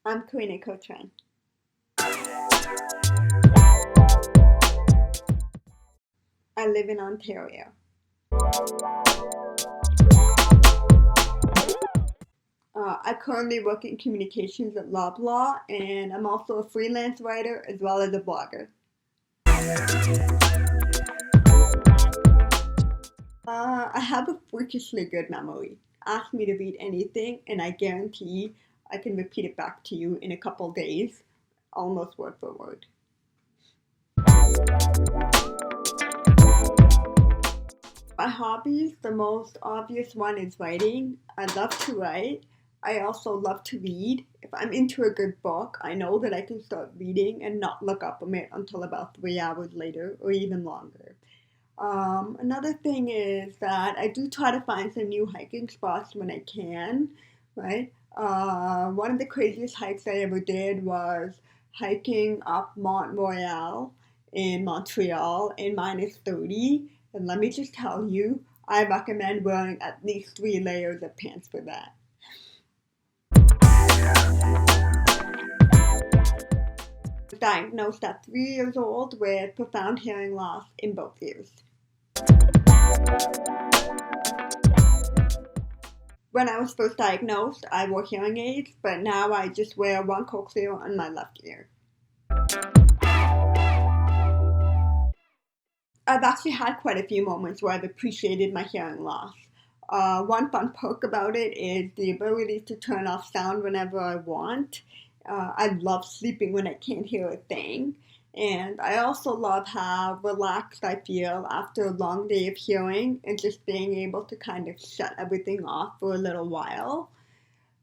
I'm Karina Cotran. I live in Ontario. I currently work in communications at Loblaw, and I'm also a freelance writer as well as a blogger. I have a freakishly good memory. Ask me to read anything, and I guarantee I can repeat it back to you in a couple days, almost word for word. My hobbies, the most obvious one is writing. I love to write. I also love to read. If I'm into a good book, I know that I can start reading and not look up from it until about 3 hours later or even longer. Another thing is that I do try to find some new hiking spots when I can, right? One of the craziest hikes I ever did was hiking up Mont Royal in Montreal in -30. And let me just tell you, I recommend wearing at least 3 layers of pants for that. I was diagnosed at 3 years old with profound hearing loss in both ears. When I was first diagnosed, I wore hearing aids, but now I just wear one cochlear on my left ear. I've actually had quite a few moments where I've appreciated my hearing loss. One fun perk about it is the ability to turn off sound whenever I want. I love sleeping when I can't hear a thing. And I also love how relaxed I feel after a long day of hearing and just being able to kind of shut everything off for a little while.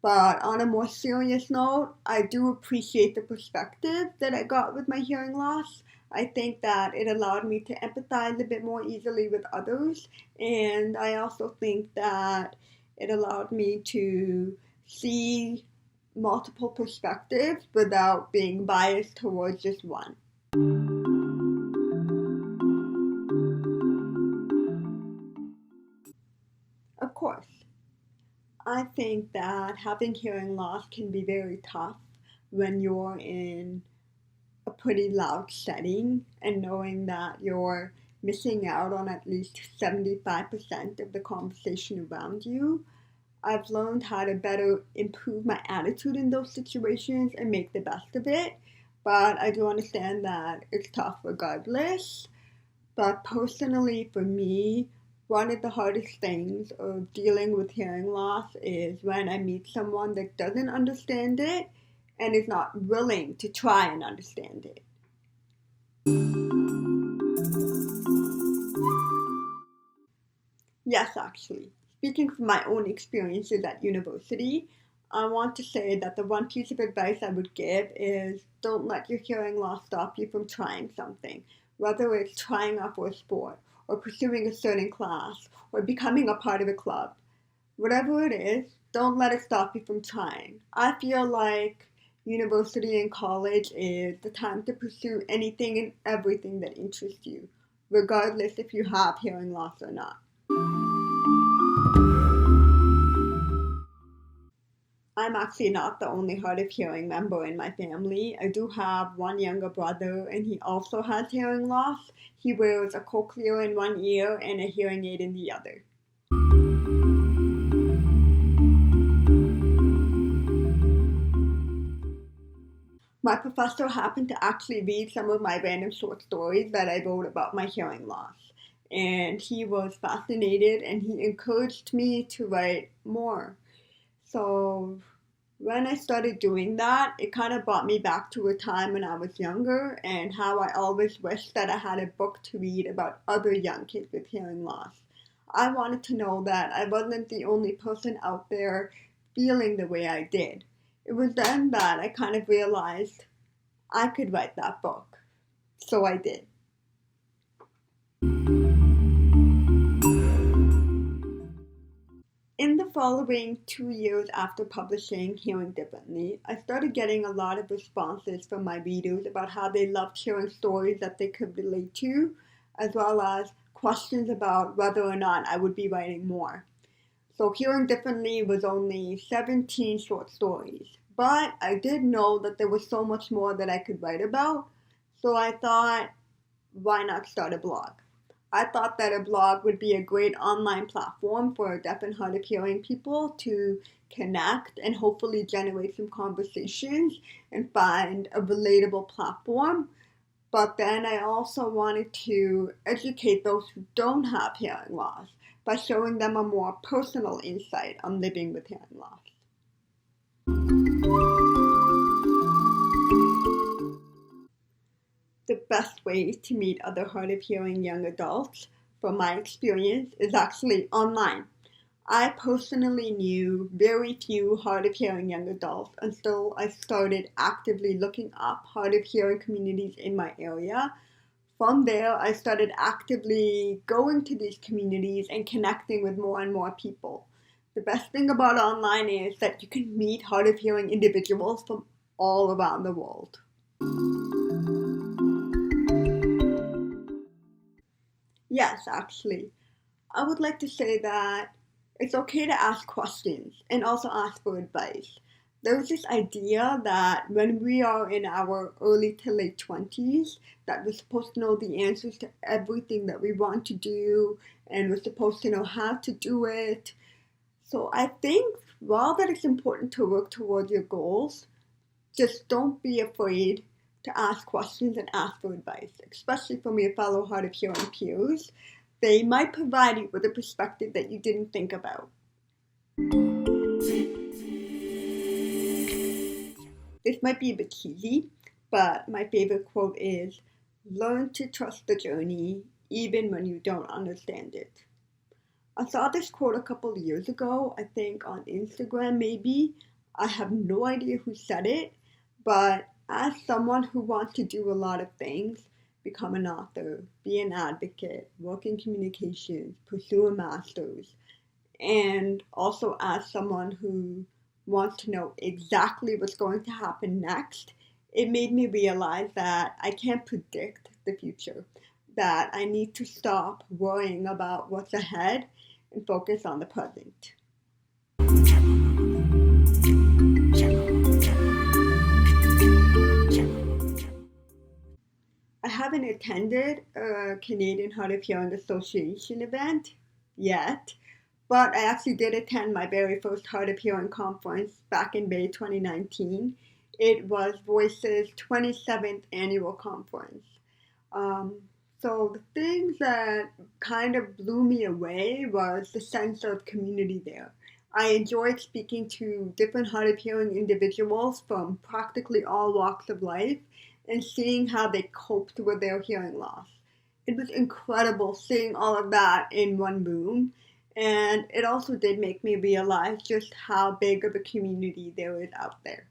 But on a more serious note, I do appreciate the perspective that I got with my hearing loss. I think that it allowed me to empathize a bit more easily with others, and I also think that it allowed me to see multiple perspectives without being biased towards just one. Of course, I think that having hearing loss can be very tough when you're in a pretty loud setting and knowing that you're missing out on at least 75% of the conversation around you. I've learned how to better improve my attitude in those situations and make the best of it. But I do understand that it's tough regardless. But personally, for me, one of the hardest things of dealing with hearing loss is when I meet someone that doesn't understand it and is not willing to try and understand it. Yes, actually. Speaking from my own experiences at university, I want to say that the one piece of advice I would give is don't let your hearing loss stop you from trying something, whether it's trying out for a sport, or pursuing a certain class, or becoming a part of a club. Whatever it is, don't let it stop you from trying. I feel like university and college is the time to pursue anything and everything that interests you, regardless if you have hearing loss or not. I'm actually not the only hard of hearing member in my family. I do have one younger brother, and he also has hearing loss. He wears a cochlear in one ear and a hearing aid in the other. My professor happened to actually read some of my random short stories that I wrote about my hearing loss. And he was fascinated and he encouraged me to write more. So when I started doing that, it kind of brought me back to a time when I was younger and how I always wished that I had a book to read about other young kids with hearing loss. I wanted to know that I wasn't the only person out there feeling the way I did. It was then that I kind of realized I could write that book. So I did. In the following 2 years after publishing Hearing Differently, I started getting a lot of responses from my readers about how they loved hearing stories that they could relate to, as well as questions about whether or not I would be writing more. So Hearing Differently was only 17 short stories, But I did know that there was so much more that I could write about, so I thought, why not start a blog? I thought that a blog would be a great online platform for deaf and hard of hearing people to connect and hopefully generate some conversations and find a relatable platform. But then I also wanted to educate those who don't have hearing loss by showing them a more personal insight on living with hearing loss. The best way to meet other hard of hearing young adults, from my experience, is actually online. I personally knew very few hard of hearing young adults until I started actively looking up hard of hearing communities in my area. From there, I started actively going to these communities and connecting with more and more people. The best thing about online is that you can meet hard of hearing individuals from all around the world. Yes, actually. I would like to say that it's okay to ask questions and also ask for advice. There's this idea that when we are in our early to late 20s, that we're supposed to know the answers to everything that we want to do and we're supposed to know how to do it. So I think while that it's important to work towards your goals, just don't be afraid to ask questions and ask for advice, especially from your fellow hard of hearing peers. They might provide you with a perspective that you didn't think about. This might be a bit cheesy, but my favorite quote is, learn to trust the journey even when you don't understand it. I saw this quote a couple of years ago, I think on Instagram maybe. I have no idea who said it, but as someone who wants to do a lot of things, become an author, be an advocate, work in communications, pursue a master's, and also as someone who wants to know exactly what's going to happen next, it made me realize that I can't predict the future, that I need to stop worrying about what's ahead and focus on the present. I haven't attended a Canadian Hard of Hearing Association event yet, but I actually did attend my very first Hard of Hearing conference back in May 2019. It was Voice's 27th annual conference. Um, so the things that kind of blew me away was the sense of community there. I enjoyed speaking to different hard of hearing individuals from practically all walks of life and seeing how they coped with their hearing loss. It was incredible seeing all of that in one room, and it also did make me realize just how big of a community there is out there.